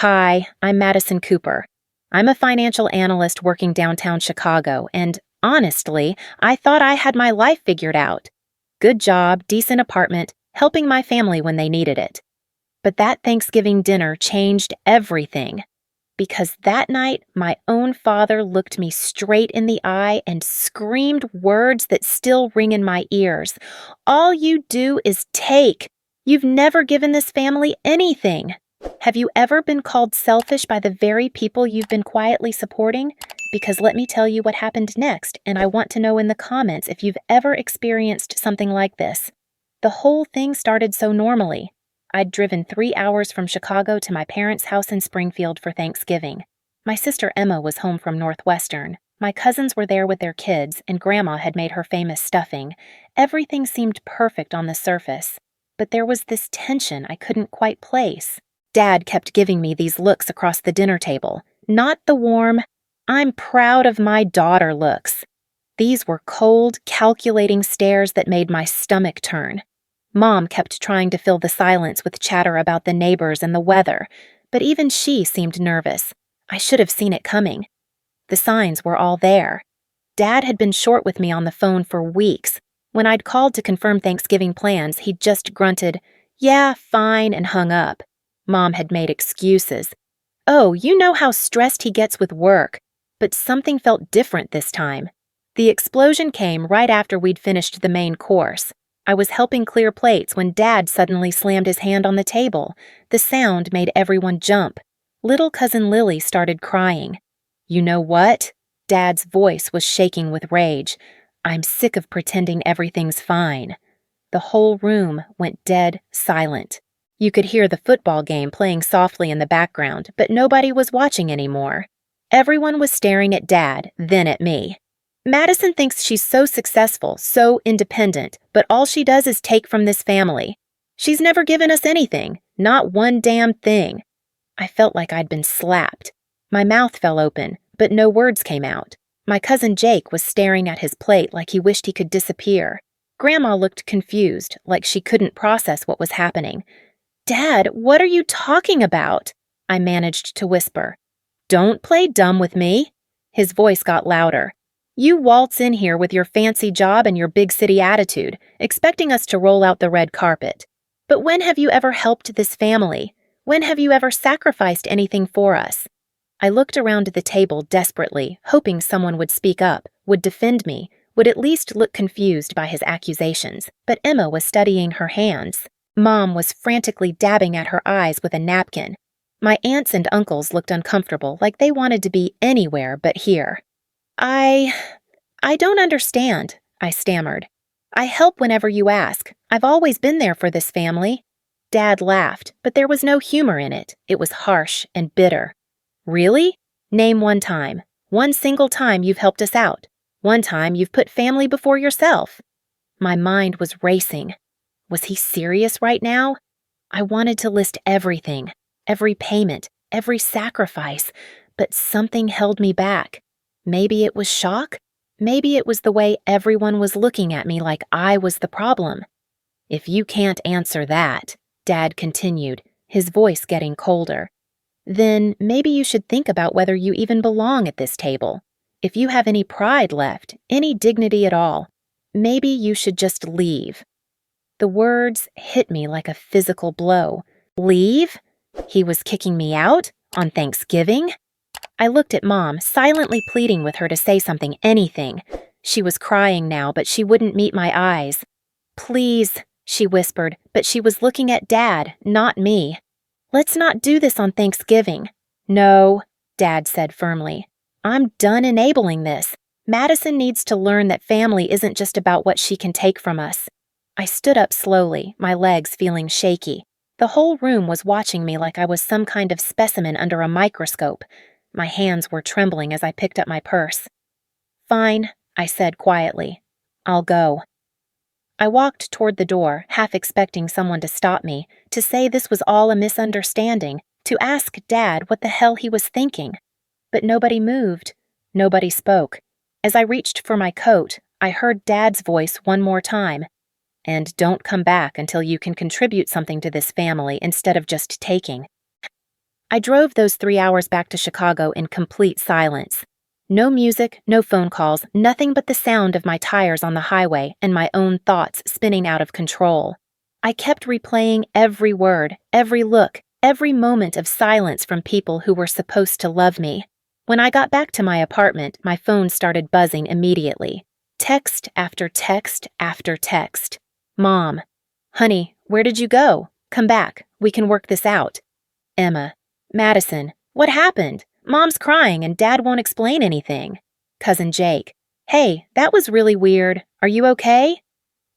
Hi, I'm Madison Cooper. I'm a financial analyst working downtown Chicago, and honestly, I thought I had my life figured out. Good job, decent apartment, helping my family when they needed it. But that Thanksgiving dinner changed everything. Because that night, my own father looked me straight in the eye and screamed words that still ring in my ears. All you do is take. You've never given this family anything. Have you ever been called selfish by the very people you've been quietly supporting? Because let me tell you what happened next, and I want to know in the comments if you've ever experienced something like this. The whole thing started so normally. I'd driven 3 hours from Chicago to my parents' house in Springfield for Thanksgiving. My sister Emma was home from Northwestern. My cousins were there with their kids, and Grandma had made her famous stuffing. Everything seemed perfect on the surface, but there was this tension I couldn't quite place. Dad kept giving me these looks across the dinner table. Not the warm, "I'm proud of my daughter" looks. These were cold, calculating stares that made my stomach turn. Mom kept trying to fill the silence with chatter about the neighbors and the weather, but even she seemed nervous. I should have seen it coming. The signs were all there. Dad had been short with me on the phone for weeks. When I'd called to confirm Thanksgiving plans, he'd just grunted, "Yeah, fine," and hung up. Mom had made excuses. "Oh, you know how stressed he gets with work." But something felt different this time. The explosion came right after we'd finished the main course. I was helping clear plates when Dad suddenly slammed his hand on the table. The sound made everyone jump. Little cousin Lily started crying. "You know what?" Dad's voice was shaking with rage. "I'm sick of pretending everything's fine." The whole room went dead silent. You could hear the football game playing softly in the background, but nobody was watching anymore. Everyone was staring at Dad, then at me. "Madison thinks she's so successful, so independent, but all she does is take from this family. She's never given us anything, not one damn thing." I felt like I'd been slapped. My mouth fell open, but no words came out. My cousin Jake was staring at his plate like he wished he could disappear. Grandma looked confused, like she couldn't process what was happening. "Dad, what are you talking about?" I managed to whisper. "Don't play dumb with me." His voice got louder. "You waltz in here with your fancy job and your big city attitude, expecting us to roll out the red carpet. But when have you ever helped this family? When have you ever sacrificed anything for us?" I looked around the table desperately, hoping someone would speak up, would defend me, would at least look confused by his accusations, but Emma was studying her hands. Mom was frantically dabbing at her eyes with a napkin. My aunts and uncles looked uncomfortable, like they wanted to be anywhere but here. I don't understand," I stammered. "I help whenever you ask. I've always been there for this family." Dad laughed, but there was no humor in it. It was harsh and bitter. "Really? Name one time. One single time you've helped us out. One time you've put family before yourself." My mind was racing. Was he serious right now? I wanted to list everything, every payment, every sacrifice, but something held me back. Maybe it was shock? Maybe it was the way everyone was looking at me like I was the problem. "If you can't answer that," Dad continued, his voice getting colder, "then maybe you should think about whether you even belong at this table. If you have any pride left, any dignity at all, maybe you should just leave." The words hit me like a physical blow. Leave? He was kicking me out? On Thanksgiving? I looked at Mom, silently pleading with her to say something, anything. She was crying now, but she wouldn't meet my eyes. "Please," she whispered, but she was looking at Dad, not me. "Let's not do this on Thanksgiving." "No," Dad said firmly. "I'm done enabling this. Madison needs to learn that family isn't just about what she can take from us." I stood up slowly, my legs feeling shaky. The whole room was watching me like I was some kind of specimen under a microscope. My hands were trembling as I picked up my purse. "Fine," I said quietly. "I'll go." I walked toward the door, half expecting someone to stop me, to say this was all a misunderstanding, to ask Dad what the hell he was thinking. But nobody moved. Nobody spoke. As I reached for my coat, I heard Dad's voice one more time. "And don't come back until you can contribute something to this family instead of just taking." I drove those 3 hours back to Chicago in complete silence. No music, no phone calls, nothing but the sound of my tires on the highway and my own thoughts spinning out of control. I kept replaying every word, every look, every moment of silence from people who were supposed to love me. When I got back to my apartment, my phone started buzzing immediately. Text after text after text. Mom. Honey, where did you go? Come back. We can work this out. Emma. Madison. What happened? Mom's crying and Dad won't explain anything. Cousin Jake. Hey, that was really weird. Are you okay?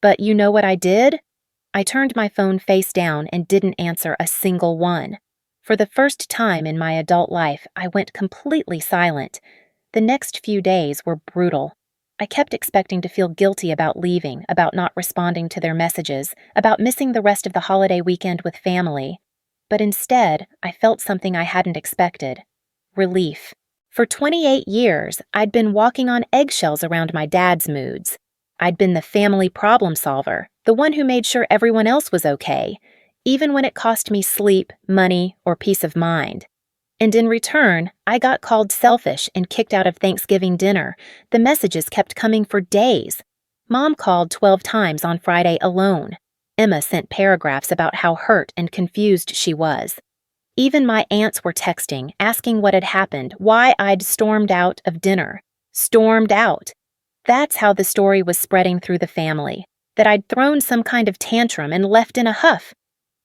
But you know what I did? I turned my phone face down and didn't answer a single one. For the first time in my adult life, I went completely silent. The next few days were brutal. I kept expecting to feel guilty about leaving, about not responding to their messages, about missing the rest of the holiday weekend with family. But instead, I felt something I hadn't expected. Relief. For 28 years, I'd been walking on eggshells around my dad's moods. I'd been the family problem solver, the one who made sure everyone else was okay, even when it cost me sleep, money, or peace of mind. And in return, I got called selfish and kicked out of Thanksgiving dinner. The messages kept coming for days. Mom called 12 times on Friday alone. Emma sent paragraphs about how hurt and confused she was. Even my aunts were texting, asking what had happened, why I'd stormed out of dinner. Stormed out. That's how the story was spreading through the family, that I'd thrown some kind of tantrum and left in a huff.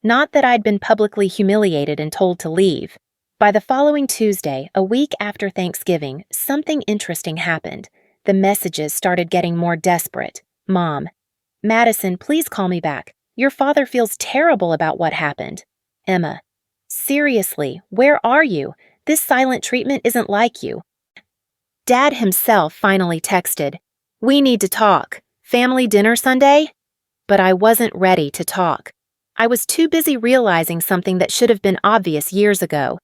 Not that I'd been publicly humiliated and told to leave. By the following Tuesday, a week after Thanksgiving, something interesting happened. The messages started getting more desperate. Mom. Madison, please call me back. Your father feels terrible about what happened. Emma. Seriously, where are you? This silent treatment isn't like you. Dad himself finally texted, We need to talk. Family dinner Sunday? But I wasn't ready to talk. I was too busy realizing something that should have been obvious years ago.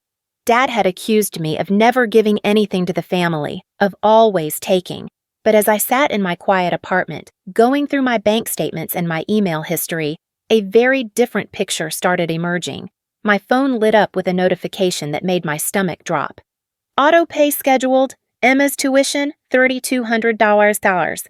Dad had accused me of never giving anything to the family, of always taking. But as I sat in my quiet apartment, going through my bank statements and my email history, a very different picture started emerging. My phone lit up with a notification that made my stomach drop. Auto pay scheduled. Emma's tuition, $3,200.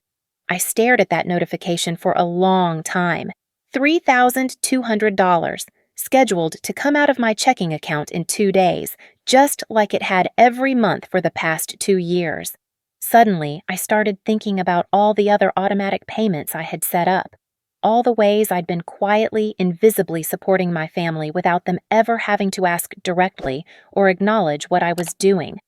I stared at that notification for a long time. $3,200, scheduled to come out of my checking account in 2 days, just like it had every month for the past 2 years. Suddenly, I started thinking about all the other automatic payments I had set up. All the ways I'd been quietly, invisibly supporting my family without them ever having to ask directly or acknowledge what I was doing.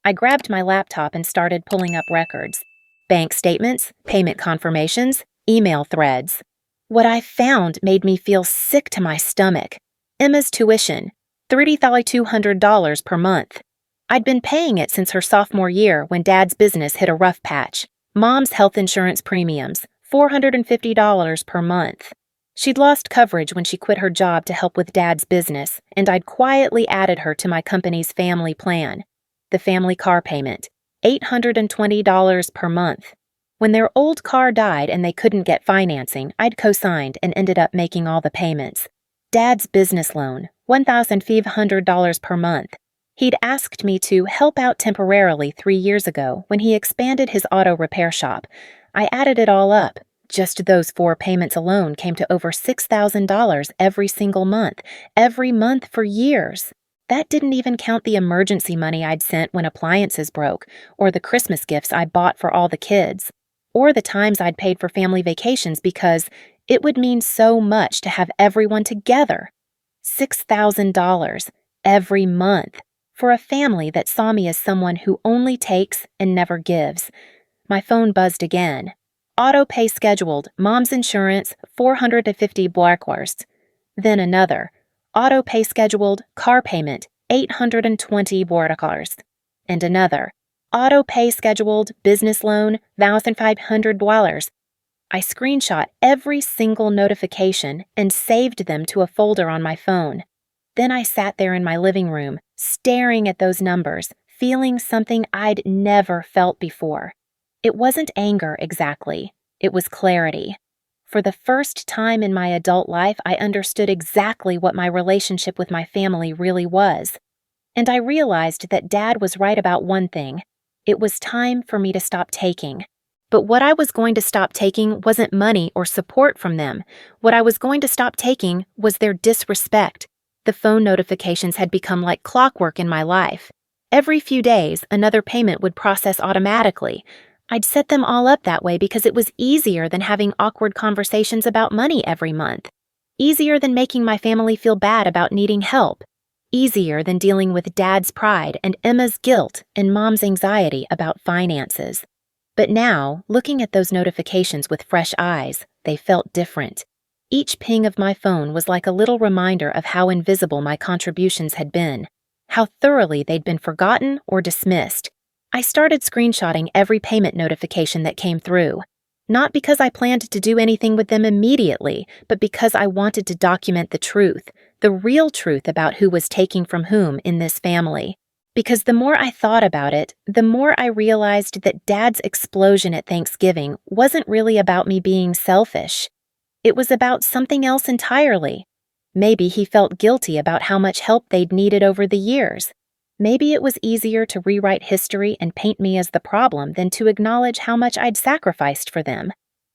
I grabbed my laptop and started pulling up records. Bank statements, payment confirmations, email threads. What I found made me feel sick to my stomach. Emma's tuition, $3,200 per month. I'd been paying it since her sophomore year when Dad's business hit a rough patch. Mom's health insurance premiums, $450 per month. She'd lost coverage when she quit her job to help with Dad's business, and I'd quietly added her to my company's family plan. The family car payment, $820 per month. When their old car died and they couldn't get financing, I'd co-signed and ended up making all the payments. Dad's business loan, $1,500 per month. He'd asked me to help out temporarily 3 years ago when he expanded his auto repair shop. I added it all up. Just those 4 payments alone came to over $6,000 every single month, every month for years. That didn't even count the emergency money I'd sent when appliances broke, or the Christmas gifts I bought for all the kids, or the times I'd paid for family vacations because it would mean so much to have everyone together. $6,000 every month for a family that saw me as someone who only takes and never gives. My phone buzzed again. Auto pay scheduled, Mom's insurance, $450 Blackwurst. Then another. Auto pay scheduled, car payment, $820 Blackwurst. And another. Auto pay scheduled, business loan, $1,500. I screenshot every single notification and saved them to a folder on my phone. Then I sat there in my living room, staring at those numbers, feeling something I'd never felt before. It wasn't anger exactly. It was clarity. For the first time in my adult life, I understood exactly what my relationship with my family really was. And I realized that Dad was right about one thing. It was time for me to stop taking. But what I was going to stop taking wasn't money or support from them. What I was going to stop taking was their disrespect. The phone notifications had become like clockwork in my life. Every few days, another payment would process automatically. I'd set them all up that way because it was easier than having awkward conversations about money every month. Easier than making my family feel bad about needing help. Easier than dealing with Dad's pride and Emma's guilt and Mom's anxiety about finances. But now, looking at those notifications with fresh eyes, they felt different. Each ping of my phone was like a little reminder of how invisible my contributions had been, how thoroughly they'd been forgotten or dismissed. I started screenshotting every payment notification that came through. Not because I planned to do anything with them immediately, but because I wanted to document the truth, the real truth about who was taking from whom in this family. Because the more I thought about it, the more I realized that Dad's explosion at Thanksgiving wasn't really about me being selfish. It was about something else entirely. Maybe he felt guilty about how much help they'd needed over the years. Maybe it was easier to rewrite history and paint me as the problem than to acknowledge how much I'd sacrificed for them.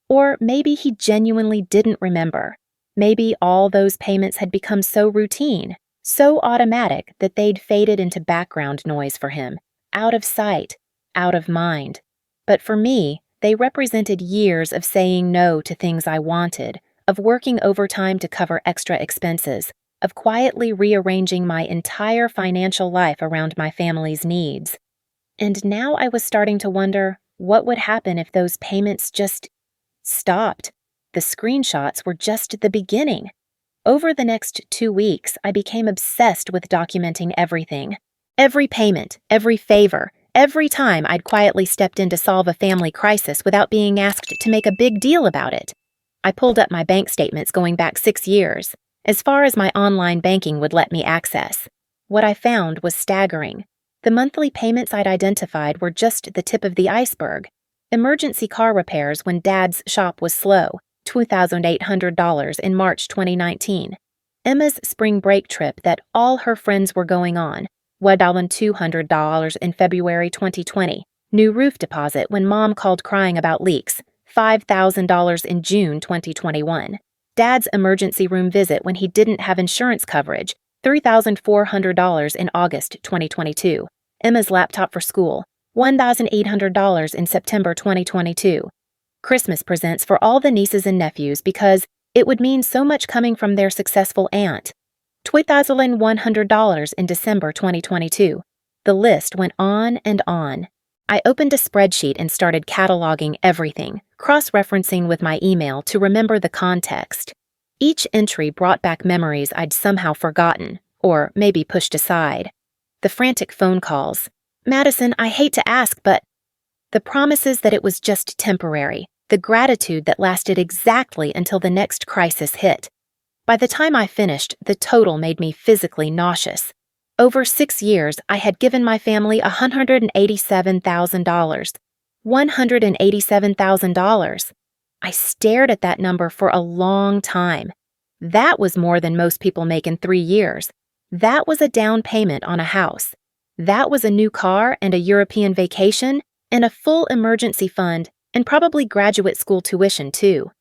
Or maybe he genuinely didn't remember. Maybe all those payments had become so routine, so automatic that they'd faded into background noise for him, out of sight, out of mind. But for me, they represented years of saying no to things I wanted, of working overtime to cover extra expenses, of quietly rearranging my entire financial life around my family's needs. And now I was starting to wonder what would happen if those payments just stopped. The screenshots were just the beginning. Over the next 2 weeks, I became obsessed with documenting everything. Every payment, every favor, every time I'd quietly stepped in to solve a family crisis without being asked to make a big deal about it. I pulled up my bank statements going back 6 years, as far as my online banking would let me access. What I found was staggering. The monthly payments I'd identified were just the tip of the iceberg. Emergency car repairs when Dad's shop was slow, $2,800 in March 2019. Emma's spring break trip that all her friends were going on, $1,200 in February 2020. New roof deposit when Mom called crying about leaks, $5,000 in June 2021. Dad's emergency room visit when he didn't have insurance coverage, $3,400 in August 2022. Emma's laptop for school, $1,800 in September 2022. Christmas presents for all the nieces and nephews because it would mean so much coming from their successful aunt. $2,100 in December 2022. The list went on and on. I opened a spreadsheet and started cataloging everything, cross-referencing with my email to remember the context. Each entry brought back memories I'd somehow forgotten, or maybe pushed aside. The frantic phone calls. "Madison, I hate to ask, but..." The promises that it was just temporary. The gratitude that lasted exactly until the next crisis hit. By the time I finished, the total made me physically nauseous. Over 6 years, I had given my family $187,000. $187,000. I stared at that number for a long time. That was more than most people make in 3 years. That was a down payment on a house. That was a new car and a European vacation and a full emergency fund and probably graduate school tuition too.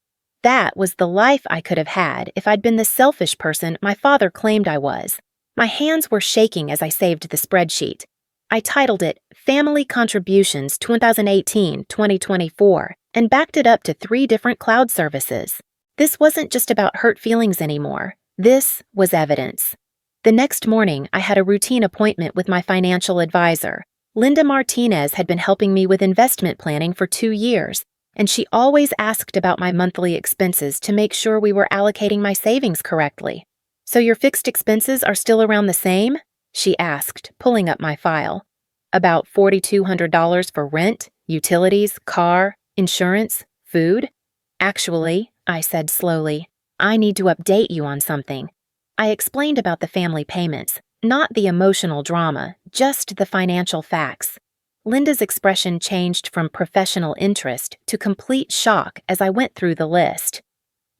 That was the life I could have had if I'd been the selfish person my father claimed I was. My hands were shaking as I saved the spreadsheet. I titled it Family Contributions 2018-2024 and backed it up to 3 different cloud services. This wasn't just about hurt feelings anymore. This was evidence. The next morning, I had a routine appointment with my financial advisor. Linda Martinez had been helping me with investment planning for 2 years, and she always asked about my monthly expenses to make sure we were allocating my savings correctly. "So your fixed expenses are still around the same?" she asked, pulling up my file. "About $4,200 for rent, utilities, car, insurance, food?" "Actually," I said slowly, "I need to update you on something." I explained about the family payments. Not the emotional drama, just the financial facts. Linda's expression changed from professional interest to complete shock as I went through the list.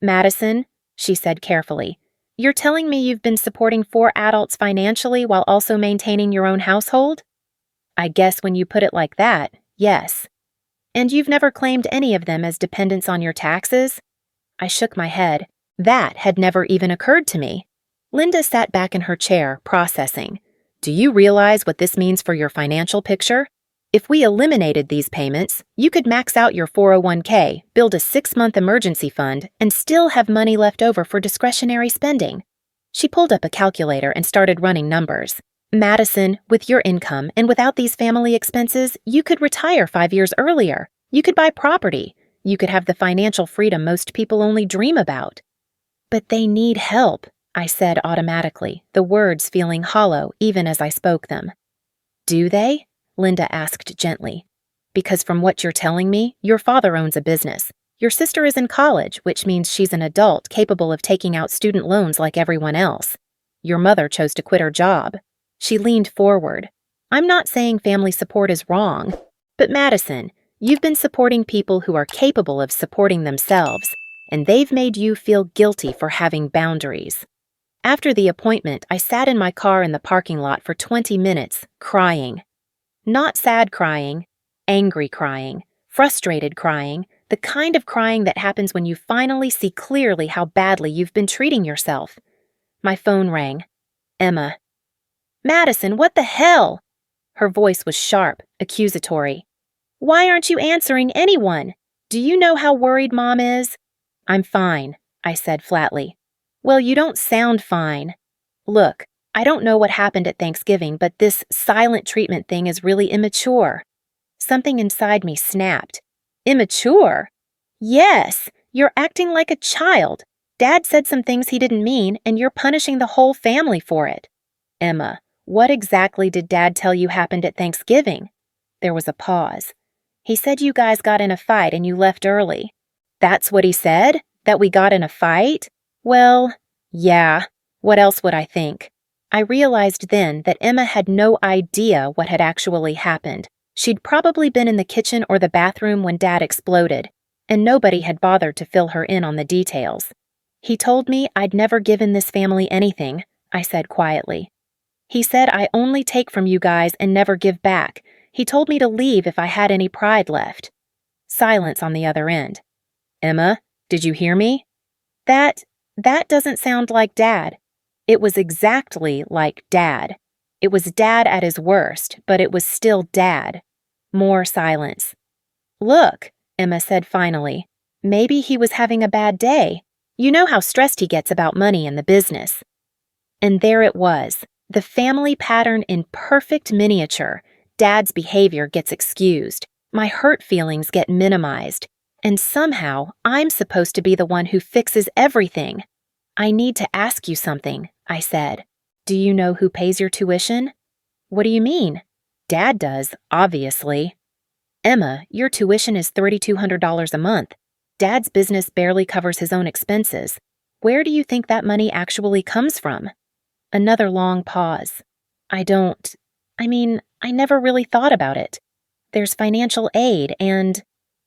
"Madison," she said carefully, You're telling me you've been supporting 4 adults financially while also maintaining your own household? I guess when you put it like that, yes. And you've never claimed any of them as dependents on your taxes? I shook my head. That had never even occurred to me. Linda sat back in her chair, processing. Do you realize what this means for your financial picture? If we eliminated these payments, you could max out your 401k, build a 6-month emergency fund, and still have money left over for discretionary spending. She pulled up a calculator and started running numbers. Madison, with your income and without these family expenses, you could retire 5 years earlier. You could buy property. You could have the financial freedom most people only dream about. But they need help, I said automatically, the words feeling hollow even as I spoke them. Do they? Linda asked gently. Because from what you're telling me, your father owns a business. Your sister is in college, which means she's an adult capable of taking out student loans like everyone else. Your mother chose to quit her job. She leaned forward. I'm not saying family support is wrong, but Madison, you've been supporting people who are capable of supporting themselves, and they've made you feel guilty for having boundaries. After the appointment, I sat in my car in the parking lot for 20 minutes, crying. Not sad crying, angry crying, frustrated crying, the kind of crying that happens when you finally see clearly how badly you've been treating yourself. My phone rang. Emma. Madison, what the hell? Her voice was sharp, accusatory. Why aren't you answering anyone? Do you know how worried Mom is? I'm fine, I said flatly. Well, you don't sound fine. Look, I don't know what happened at Thanksgiving, but this silent treatment thing is really immature. Something inside me snapped. Immature? Yes, you're acting like a child. Dad said some things he didn't mean, and you're punishing the whole family for it. Emma, what exactly did Dad tell you happened at Thanksgiving? There was a pause. He said you guys got in a fight and you left early. That's what he said? That we got in a fight? Well, yeah. What else would I think? I realized then that Emma had no idea what had actually happened. She'd probably been in the kitchen or the bathroom when Dad exploded, and nobody had bothered to fill her in on the details. He told me I'd never given this family anything, I said quietly. He said I only take from you guys and never give back. He told me to leave if I had any pride left. Silence on the other end. Emma, did you hear me? That doesn't sound like Dad. It was exactly like Dad. It was Dad at his worst, but it was still Dad. More silence. Look, Emma said finally, maybe he was having a bad day. You know how stressed he gets about money and the business. And there it was, the family pattern in perfect miniature. Dad's behavior gets excused. My hurt feelings get minimized. And somehow, I'm supposed to be the one who fixes everything. I need to ask you something, I said. Do you know who pays your tuition? What do you mean? Dad does, obviously. Emma, your tuition is $3,200 a month. Dad's business barely covers his own expenses. Where do you think that money actually comes from? Another long pause. I never really thought about it. There's financial aid and...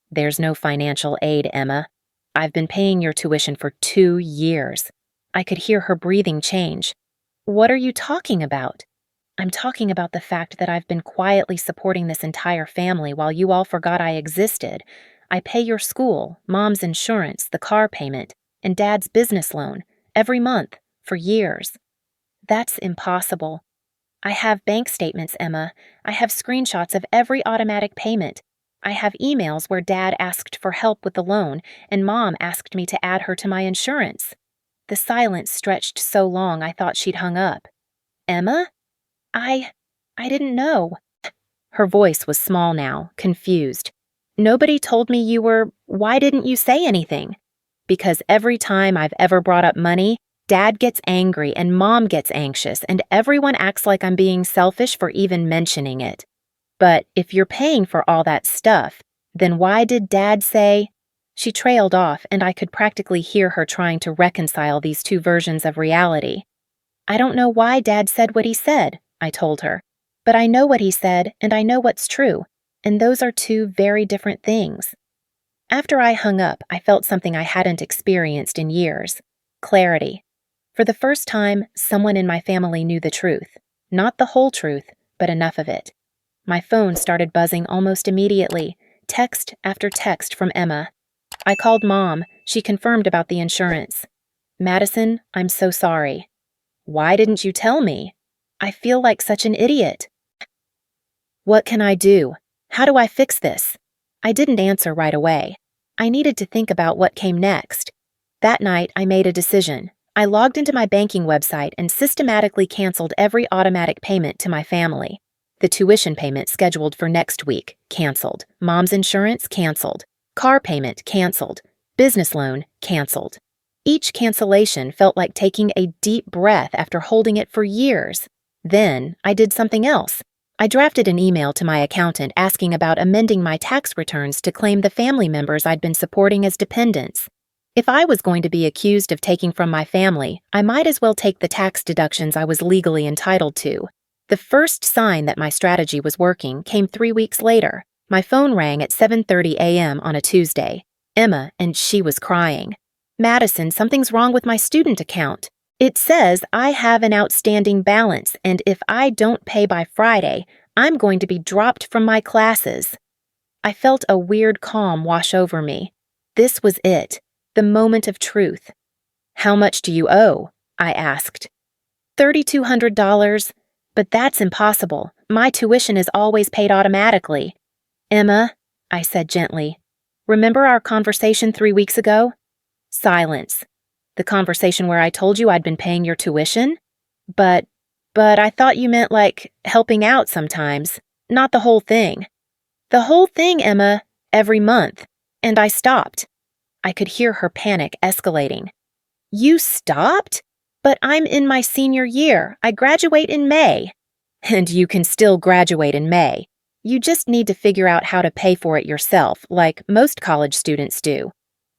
There's no financial aid, Emma. I've been paying your tuition for 2 years. I could hear her breathing change. What are you talking about? I'm talking about the fact that I've been quietly supporting this entire family while you all forgot I existed. I pay your school, Mom's insurance, the car payment, and Dad's business loan, every month, for years. That's impossible. I have bank statements, Emma. I have screenshots of every automatic payment. I have emails where Dad asked for help with the loan, and Mom asked me to add her to my insurance. The silence stretched so long I thought she'd hung up. Emma? I didn't know. Her voice was small now, confused. Nobody told me you were... Why didn't you say anything? Because every time I've ever brought up money, Dad gets angry and Mom gets anxious, and everyone acts like I'm being selfish for even mentioning it. But if you're paying for all that stuff, then why did Dad say... She trailed off, and I could practically hear her trying to reconcile these two versions of reality. I don't know why Dad said what he said, I told her. But I know what he said, and I know what's true, and those are two very different things. After I hung up, I felt something I hadn't experienced in years. Clarity. For the first time, someone in my family knew the truth. Not the whole truth, but enough of it. My phone started buzzing almost immediately, text after text from Emma. I called Mom. She confirmed about the insurance. Madison, I'm so sorry. Why didn't you tell me? I feel like such an idiot. What can I do? How do I fix this? I didn't answer right away. I needed to think about what came next. That night, I made a decision. I logged into my banking website and systematically canceled every automatic payment to my family. The tuition payment scheduled for next week, canceled. Mom's insurance, canceled. Car payment, canceled. Business loan, canceled. Each cancellation felt like taking a deep breath after holding it for years. Then, I did something else. I drafted an email to my accountant asking about amending my tax returns to claim the family members I'd been supporting as dependents. If I was going to be accused of taking from my family, I might as well take the tax deductions I was legally entitled to. The first sign that my strategy was working came 3 weeks later. My phone rang at 7:30 a.m. on a Tuesday. Emma, and she was crying. Madison, something's wrong with my student account. It says I have an outstanding balance, and if I don't pay by Friday, I'm going to be dropped from my classes. I felt a weird calm wash over me. This was it. The moment of truth. How much do you owe? I asked. $3,200, but that's impossible. My tuition is always paid automatically. Emma, I said gently, remember our conversation 3 weeks ago? Silence. The conversation where I told you I'd been paying your tuition? But I thought you meant like helping out sometimes, not the whole thing. The whole thing, Emma, every month. And I stopped. I could hear her panic escalating. You stopped? But I'm in my senior year. I graduate in May. And you can still graduate in May. You just need to figure out how to pay for it yourself, like most college students do.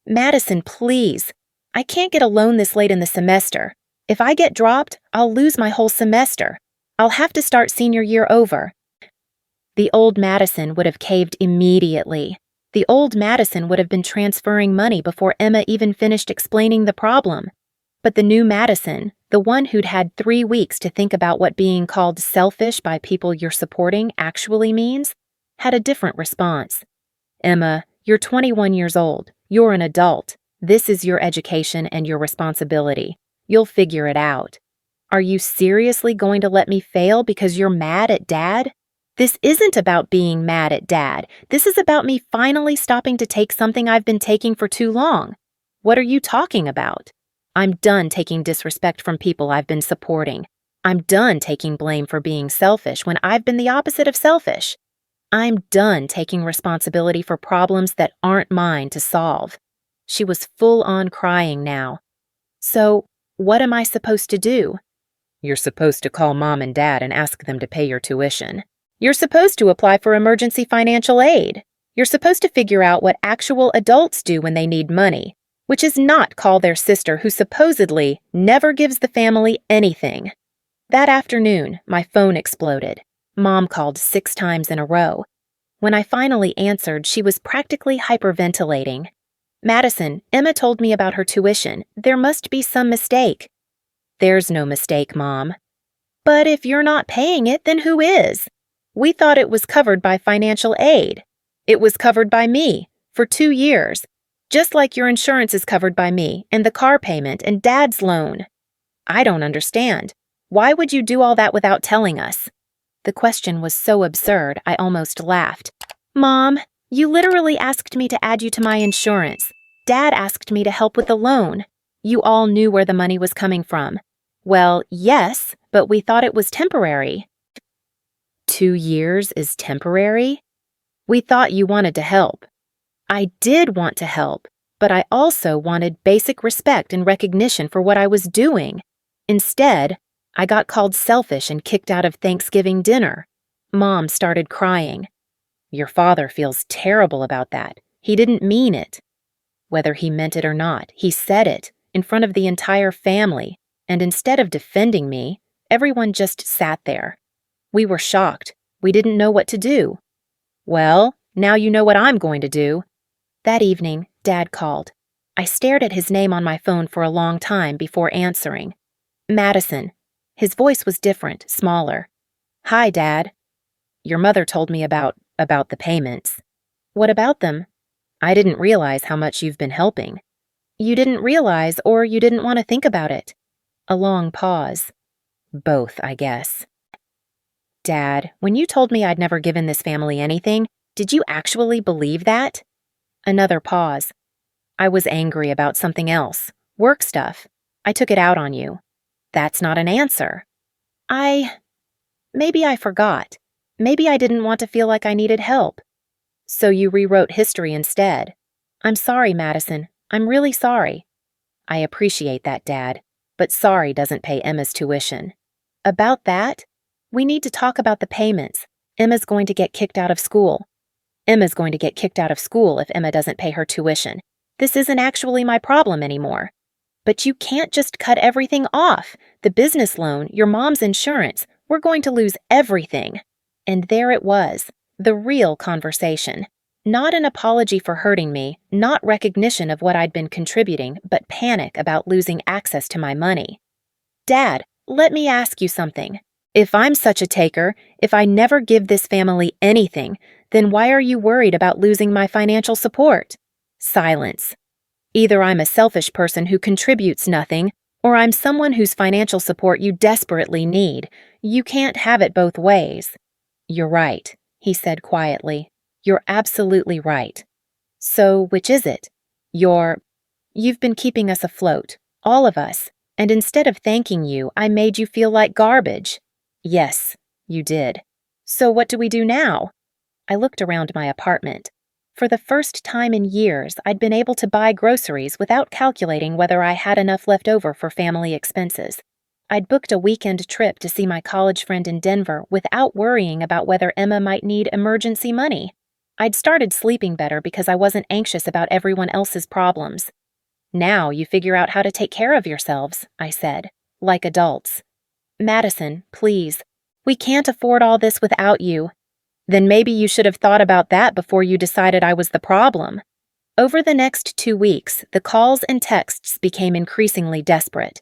Madison, please. I can't get a loan this late in the semester. If I get dropped, I'll lose my whole semester. I'll have to start senior year over. The old Madison would have caved immediately. The old Madison would have been transferring money before Emma even finished explaining the problem. But the new Madison, the one who'd had 3 weeks to think about what being called selfish by people you're supporting actually means, had a different response. Emma, you're 21 years old. You're an adult. This is your education and your responsibility. You'll figure it out. Are you seriously going to let me fail because you're mad at Dad? This isn't about being mad at Dad. This is about me finally stopping to take something I've been taking for too long. What are you talking about? I'm done taking disrespect from people I've been supporting. I'm done taking blame for being selfish when I've been the opposite of selfish. I'm done taking responsibility for problems that aren't mine to solve. She was full on crying now. So, what am I supposed to do? You're supposed to call Mom and Dad and ask them to pay your tuition. You're supposed to apply for emergency financial aid. You're supposed to figure out what actual adults do when they need money, which is not call their sister who supposedly never gives the family anything. That afternoon, my phone exploded. Mom called 6 times in a row. When I finally answered, she was practically hyperventilating. Madison, Emma told me about her tuition. There must be some mistake. There's no mistake, Mom. But if you're not paying it, then who is? We thought it was covered by financial aid. It was covered by me for 2 years, just like your insurance is covered by me and the car payment and Dad's loan. I don't understand. Why would you do all that without telling us? The question was so absurd, I almost laughed. Mom, you literally asked me to add you to my insurance. Dad asked me to help with the loan. You all knew where the money was coming from. Well, yes, but we thought it was temporary. 2 years is temporary? We thought you wanted to help. I did want to help, but I also wanted basic respect and recognition for what I was doing. Instead, I got called selfish and kicked out of Thanksgiving dinner. Mom started crying. Your father feels terrible about that. He didn't mean it. Whether he meant it or not, he said it in front of the entire family, and instead of defending me, everyone just sat there. We were shocked. We didn't know what to do. Well, now you know what I'm going to do. That evening, Dad called. I stared at his name on my phone for a long time before answering. Madison. His voice was different, smaller. Hi, Dad. Your mother told me about the payments. What about them? I didn't realize how much you've been helping. You didn't realize, or you didn't want to think about it. A long pause. Both, I guess. Dad, when you told me I'd never given this family anything, did you actually believe that? Another pause. I was angry about something else. Work stuff. I took it out on you. That's not an answer. Maybe I forgot. Maybe I didn't want to feel like I needed help. So you rewrote history instead. I'm sorry, Madison. I'm really sorry. I appreciate that, Dad, but sorry doesn't pay Emma's tuition. About that, we need to talk about the payments. Emma's going to get kicked out of school. Emma's going to get kicked out of school if Emma doesn't pay her tuition. This isn't actually my problem anymore. But you can't just cut everything off. The business loan, your mom's insurance, we're going to lose everything. And there it was, the real conversation. Not an apology for hurting me, not recognition of what I'd been contributing, but panic about losing access to my money. Dad, let me ask you something. If I'm such a taker, if I never give this family anything, then why are you worried about losing my financial support? Silence. Either I'm a selfish person who contributes nothing, or I'm someone whose financial support you desperately need. You can't have it both ways. You're right, he said quietly. You're absolutely right. So, which is it? You've been keeping us afloat, all of us, and instead of thanking you, I made you feel like garbage. Yes, you did. So what do we do now? I looked around my apartment. For the first time in years, I'd been able to buy groceries without calculating whether I had enough left over for family expenses. I'd booked a weekend trip to see my college friend in Denver without worrying about whether Emma might need emergency money. I'd started sleeping better because I wasn't anxious about everyone else's problems. Now you figure out how to take care of yourselves, I said, like adults. Madison, please. We can't afford all this without you. Then maybe you should have thought about that before you decided I was the problem. Over the next 2 weeks, the calls and texts became increasingly desperate.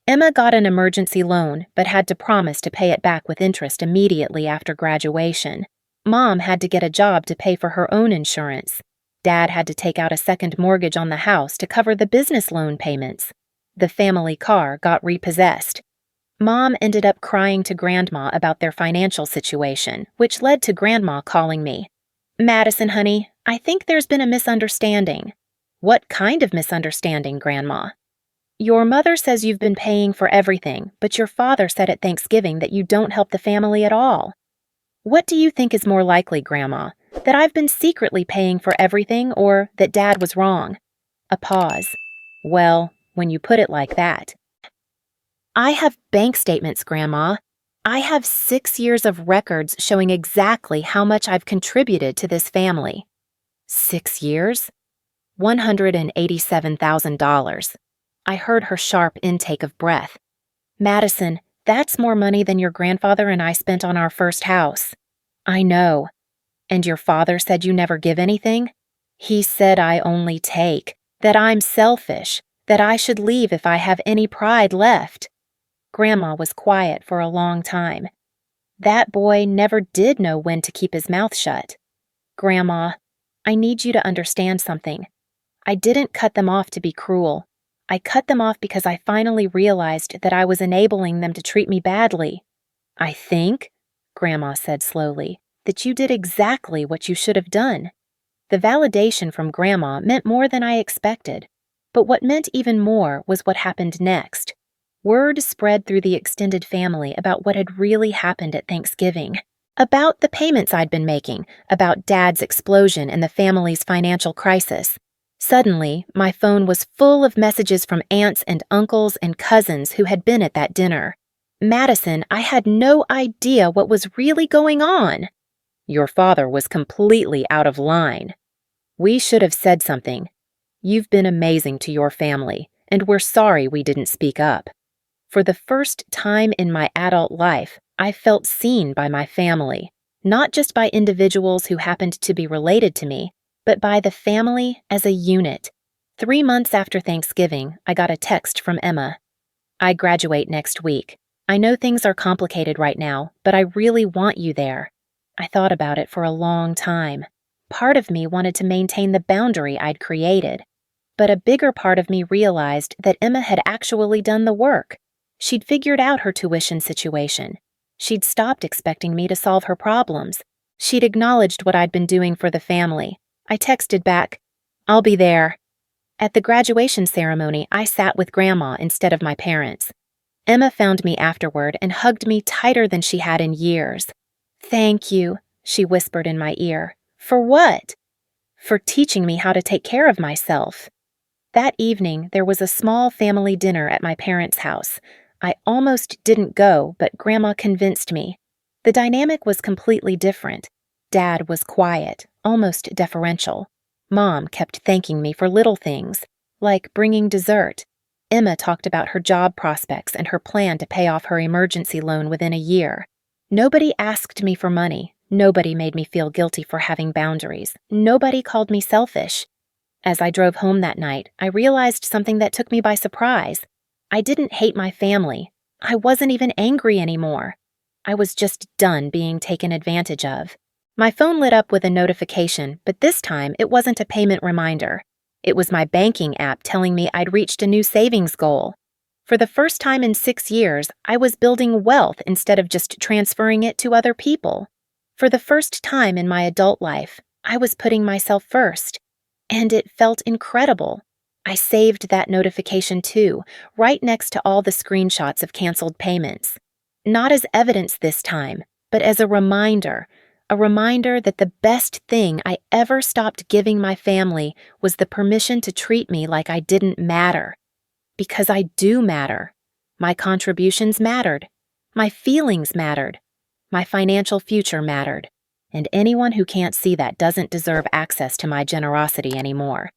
Emma got an emergency loan, but had to promise to pay it back with interest immediately after graduation. Mom had to get a job to pay for her own insurance. Dad had to take out a second mortgage on the house to cover the business loan payments. The family car got repossessed. Mom ended up crying to Grandma about their financial situation, which led to Grandma calling me. Madison, honey, I think there's been a misunderstanding. What kind of misunderstanding, Grandma? Your mother says you've been paying for everything, but your father said at Thanksgiving that you don't help the family at all. What do you think is more likely, Grandma? That I've been secretly paying for everything or that Dad was wrong? A pause. Well, when you put it like that. I have bank statements, Grandma. I have 6 years of records showing exactly how much I've contributed to this family. 6 years? $187,000. I heard her sharp intake of breath. Madison, that's more money than your grandfather and I spent on our first house. I know. And your father said you never give anything? He said I only take, that I'm selfish, that I should leave if I have any pride left. Grandma was quiet for a long time. That boy never did know when to keep his mouth shut. Grandma, I need you to understand something. I didn't cut them off to be cruel. I cut them off because I finally realized that I was enabling them to treat me badly. I think, Grandma said slowly, that you did exactly what you should have done. The validation from Grandma meant more than I expected. But what meant even more was what happened next. Word spread through the extended family about what had really happened at Thanksgiving. About the payments I'd been making, about Dad's explosion and the family's financial crisis. Suddenly, my phone was full of messages from aunts and uncles and cousins who had been at that dinner. Madison, I had no idea what was really going on. Your father was completely out of line. We should have said something. You've been amazing to your family, and we're sorry we didn't speak up. For the first time in my adult life, I felt seen by my family, not just by individuals who happened to be related to me, but by the family as a unit. 3 months after Thanksgiving, I got a text from Emma. I graduate next week. I know things are complicated right now, but I really want you there. I thought about it for a long time. Part of me wanted to maintain the boundary I'd created, but a bigger part of me realized that Emma had actually done the work. She'd figured out her tuition situation. She'd stopped expecting me to solve her problems. She'd acknowledged what I'd been doing for the family. I texted back, "I'll be there." At the graduation ceremony, I sat with Grandma instead of my parents. Emma found me afterward and hugged me tighter than she had in years. "Thank you," she whispered in my ear. "For what?" "For teaching me how to take care of myself." That evening, there was a small family dinner at my parents' house. I almost didn't go, but Grandma convinced me. The dynamic was completely different. Dad was quiet, almost deferential. Mom kept thanking me for little things, like bringing dessert. Emma talked about her job prospects and her plan to pay off her emergency loan within a year. Nobody asked me for money. Nobody made me feel guilty for having boundaries. Nobody called me selfish. As I drove home that night, I realized something that took me by surprise. I didn't hate my family. I wasn't even angry anymore. I was just done being taken advantage of. My phone lit up with a notification, but this time it wasn't a payment reminder. It was my banking app telling me I'd reached a new savings goal. For the first time in 6 years, I was building wealth instead of just transferring it to other people. For the first time in my adult life, I was putting myself first. And it felt incredible. I saved that notification too, right next to all the screenshots of canceled payments. Not as evidence this time, but as a reminder that the best thing I ever stopped giving my family was the permission to treat me like I didn't matter. Because I do matter. My contributions mattered. My feelings mattered. My financial future mattered. And anyone who can't see that doesn't deserve access to my generosity anymore.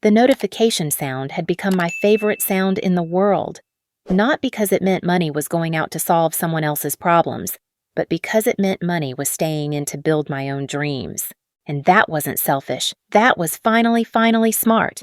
The notification sound had become my favorite sound in the world, not because it meant money was going out to solve someone else's problems, but because it meant money was staying in to build my own dreams. And that wasn't selfish. That was finally smart.